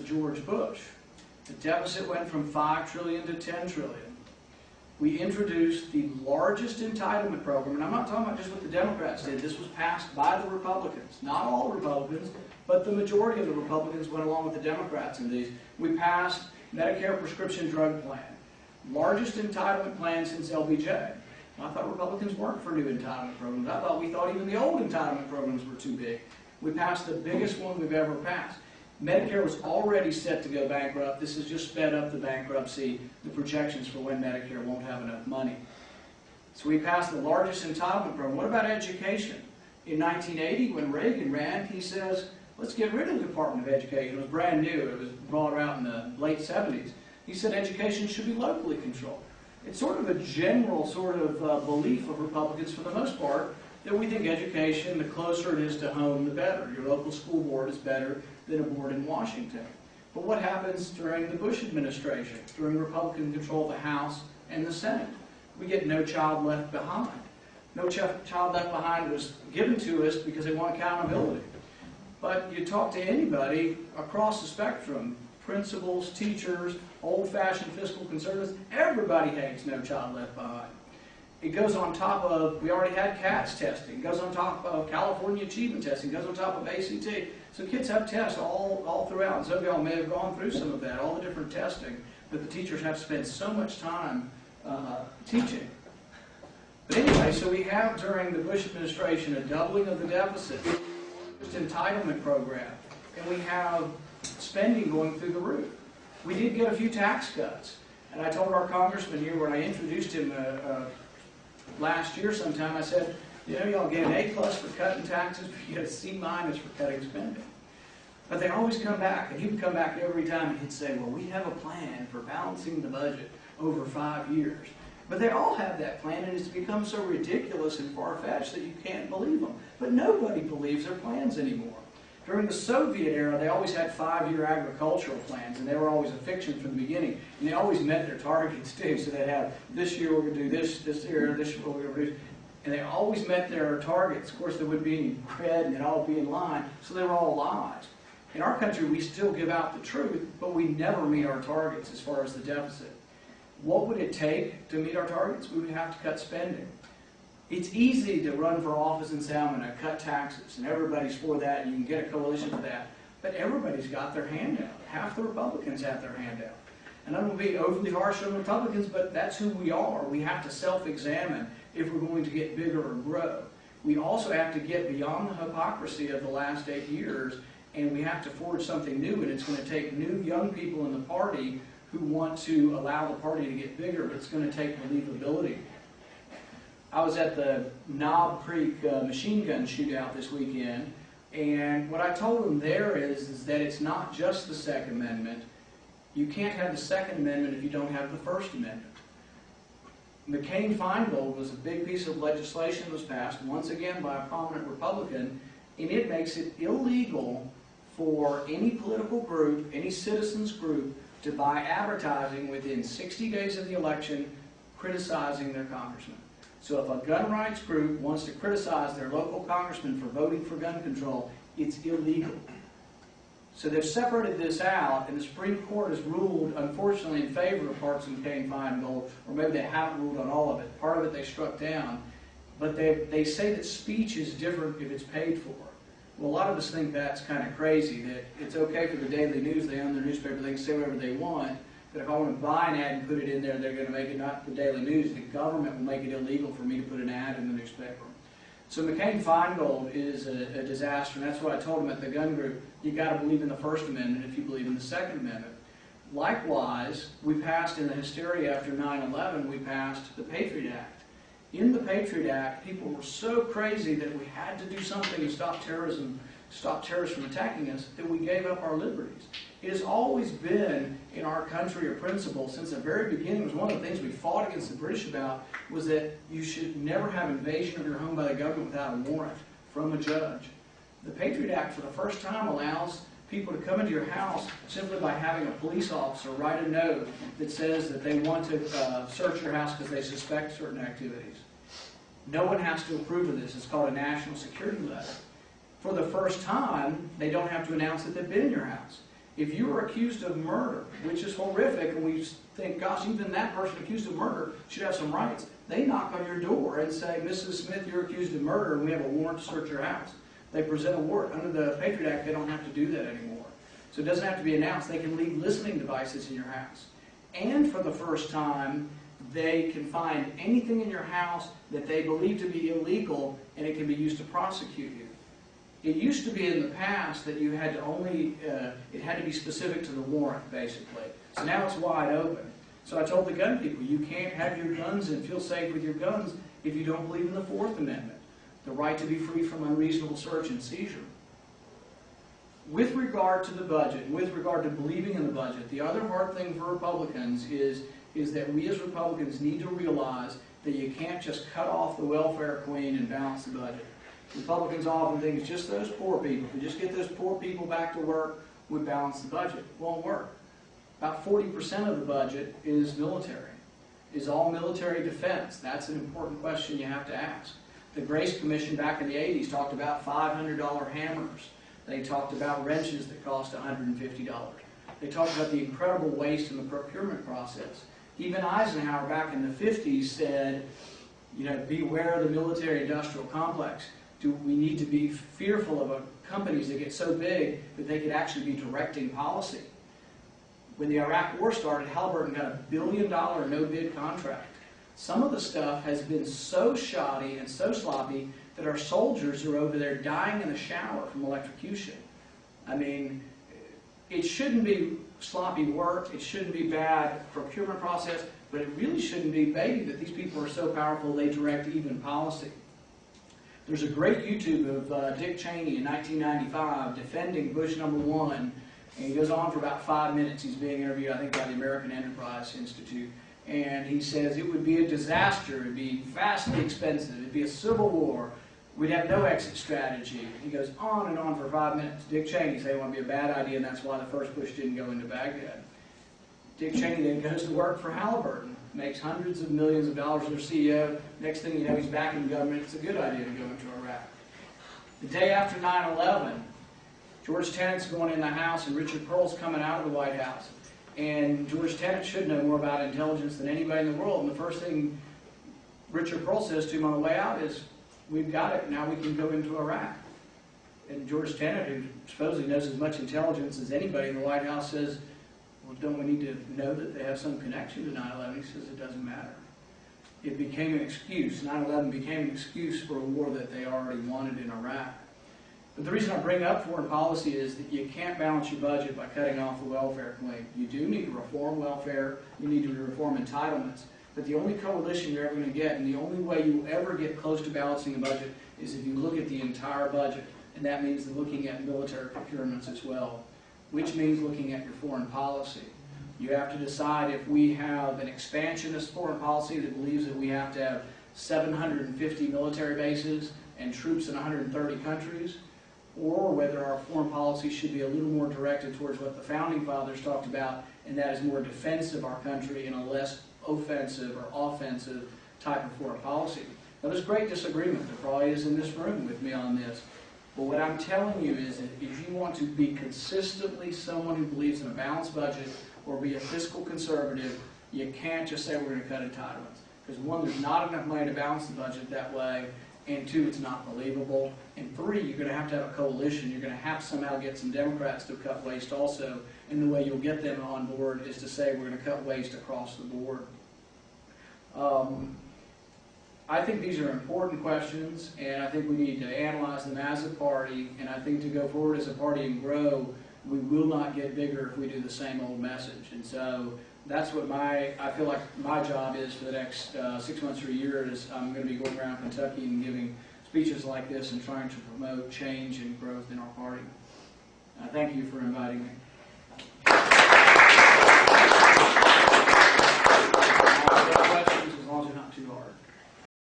George Bush. The deficit went from $5 trillion to $10 trillion. We introduced the largest entitlement program, and I'm not talking about just what the Democrats did. This was passed by the Republicans. Not all Republicans, but the majority of the Republicans went along with the Democrats in these. We passed Medicare prescription drug plan. Largest entitlement plan since LBJ. I thought Republicans weren't for new entitlement programs. We thought even the old entitlement programs were too big. We passed the biggest one we've ever passed. Medicare was already set to go bankrupt. This has just sped up the bankruptcy, the projections for when Medicare won't have enough money. So we passed the largest entitlement program. What about education? In 1980, when Reagan ran, he says, let's get rid of the Department of Education. It was brand new. It was brought out in the late 70s. He said education should be locally controlled. It's sort of a general belief of Republicans, for the most part, that we think education, the closer it is to home, the better. Your local school board is better than a board in Washington. But what happens during the Bush administration, during Republican control of the House and the Senate? We get No Child Left Behind. No Child Left Behind was given to us because they want accountability. But you talk to anybody across the spectrum, principals, teachers, old-fashioned fiscal conservatives, everybody hates No Child Left Behind. It goes on top of, we already had CATS testing, it goes on top of California achievement testing, it goes on top of ACT. So kids have tests all throughout, and some of y'all may have gone through some of that, all the different testing, but the teachers have to spend so much time teaching. But anyway, so we have during the Bush administration a doubling of the deficit, entitlement program, and we have spending going through the roof. We did get a few tax cuts, and I told our congressman here when I introduced him last year sometime, I said, you know, y'all get an A+ for cutting taxes, but you get a C- for cutting spending. But they always come back, and he would come back every time and he'd say, well, we have a plan for balancing the budget over 5 years. But they all have that plan, and it's become so ridiculous and far-fetched that you can't believe them. But nobody believes their plans anymore. During the Soviet era, they always had 5-year agricultural plans, and they were always a fiction from the beginning. And they always met their targets, too. So they'd have, this year we're going to do this year we're going to do. And they always met their targets. Of course, there wouldn't be any bread, and they'd all be in line. So they were all lies. In our country, we still give out the truth, but we never meet our targets as far as the deficit. What would it take to meet our targets? We would have to cut spending. It's easy to run for office and say, I'm going to cut taxes, and everybody's for that, and you can get a coalition for that. But everybody's got their hand out. Half the Republicans have their hand out. And I'm going to be overly harsh on Republicans, but that's who we are. We have to self-examine if we're going to get bigger or grow. We also have to get beyond the hypocrisy of the last 8 years, and we have to forge something new, and it's going to take new young people in the party who want to allow the party to get bigger, but it's going to take believability. I was at the Knob Creek machine gun shootout this weekend, and what I told them there is that it's not just the Second Amendment. You can't have the Second Amendment if you don't have the First Amendment. McCain-Feingold was a big piece of legislation that was passed, once again by a prominent Republican, and it makes it illegal for any political group, any citizens group, to buy advertising within 60 days of the election criticizing their congressman. So if a gun rights group wants to criticize their local congressman for voting for gun control, it's illegal. So they've separated this out, and the Supreme Court has ruled, unfortunately, in favor of parts of McCain-Feingold, or maybe they haven't ruled on all of it. Part of it they struck down. But they say that speech is different if it's paid for. Well, a lot of us think that's kind of crazy, that it's okay for the Daily News, they own their newspaper, they can say whatever they want, but if I want to buy an ad and put it in there, they're going to make it not the Daily News, the government will make it illegal for me to put an ad in the newspaper. So McCain-Feingold is a disaster, and that's what I told them at the gun group. You've got to believe in the First Amendment if you believe in the Second Amendment. Likewise, we passed in the hysteria after 9/11, we passed the Patriot Act. In the Patriot Act, people were so crazy that we had to do something to stop terrorism, stop terrorists from attacking us, that we gave up our liberties. It has always been in our country a principle since the very beginning. It was one of the things we fought against the British about, was that you should never have invasion of your home by the government without a warrant from a judge. The Patriot Act, for the first time, allows people to come into your house simply by having a police officer write a note that says that they want to search your house because they suspect certain activities. No one has to approve of this. It's called a national security letter. For the first time, they don't have to announce that they've been in your house. If you are accused of murder, which is horrific, and we think, gosh, even that person accused of murder should have some rights, they knock on your door and say, Mrs. Smith, you're accused of murder, and we have a warrant to search your house. They present a warrant. Under the Patriot Act, they don't have to do that anymore. So it doesn't have to be announced. They can leave listening devices in your house. And for the first time, they can find anything in your house that they believe to be illegal, and it can be used to prosecute you. It used to be in the past that you had to only, it had to be specific to the warrant, basically. So now it's wide open. So I told the gun people, you can't have your guns and feel safe with your guns if you don't believe in the Fourth Amendment, the right to be free from unreasonable search and seizure. With regard to the budget, with regard to believing in the budget, the other hard thing for Republicans is that we as Republicans need to realize that you can't just cut off the welfare queen and balance the budget. Republicans often think it's just those poor people. If we just get those poor people back to work, we balance the budget. It won't work. About 40% of the budget is military, is all military defense. That's an important question you have to ask. The Grace Commission back in the 80s talked about $500 hammers. They talked about wrenches that cost $150. They talked about the incredible waste in the procurement process. Even Eisenhower back in the 50s said, you know, beware of the military-industrial complex. We need to be fearful of companies that get so big that they could actually be directing policy. When the Iraq War started, Halliburton got $1 billion no-bid contract. Some of the stuff has been so shoddy and so sloppy that our soldiers are over there dying in the shower from electrocution. I mean, it shouldn't be sloppy work, it shouldn't be bad procurement process, but it really shouldn't be baby that these people are so powerful they direct even policy. There's a great YouTube of Dick Cheney in 1995 defending Bush #1, and he goes on for about 5 minutes. He's being interviewed, I think, by the American Enterprise Institute, and he says it would be a disaster, it would be vastly expensive, it would be a civil war, we'd have no exit strategy. He goes on and on for 5 minutes. Dick Cheney said it would be a bad idea, and that's why the first Bush didn't go into Baghdad. Dick Cheney then goes to work for Halliburton, makes hundreds of millions of dollars as their CEO. Next thing you know, he's back in government. It's a good idea to go into Iraq. The day after 9/11, George Tenet's going in the House, and Richard Pearl's coming out of the White House. And George Tenet should know more about intelligence than anybody in the world. And the first thing Richard Pearl says to him on the way out is, we've got it, now we can go into Iraq. And George Tenet, who supposedly knows as much intelligence as anybody in the White House, says, well, don't we need to know that they have some connection to 9/11? He says it doesn't matter. It became an excuse. 9/11 became an excuse for a war that they already wanted in Iraq. But the reason I bring up foreign policy is that you can't balance your budget by cutting off the welfare claim. You do need to reform welfare. You need to reform entitlements. But the only coalition you're ever going to get, and the only way you ever get close to balancing the budget, is if you look at the entire budget. And that means looking at military procurements as well, which means looking at your foreign policy. You have to decide if we have an expansionist foreign policy that believes that we have to have 750 military bases and troops in 130 countries, or whether our foreign policy should be a little more directed towards what the Founding Fathers talked about, and that is more defense of our country in a less offensive or offensive type of foreign policy. Now, there's great disagreement. There probably is in this room with me on this. But what I'm telling you is that if you want to be consistently someone who believes in a balanced budget or be a fiscal conservative, you can't just say we're going to cut entitlements. Because one, there's not enough money to balance the budget that way, and two, it's not believable, and three, you're going to have a coalition. You're going to have to somehow get some Democrats to cut waste also, and the way you'll get them on board is to say we're going to cut waste across the board. I think these are important questions, and I think we need to analyze them as a party, and I think to go forward as a party and grow, we will not get bigger if we do the same old message. And so that's what I feel like my job is for the next 6 months or a year. Is I'm going to be going around Kentucky and giving speeches like this and trying to promote change and growth in our party. Thank you for inviting me.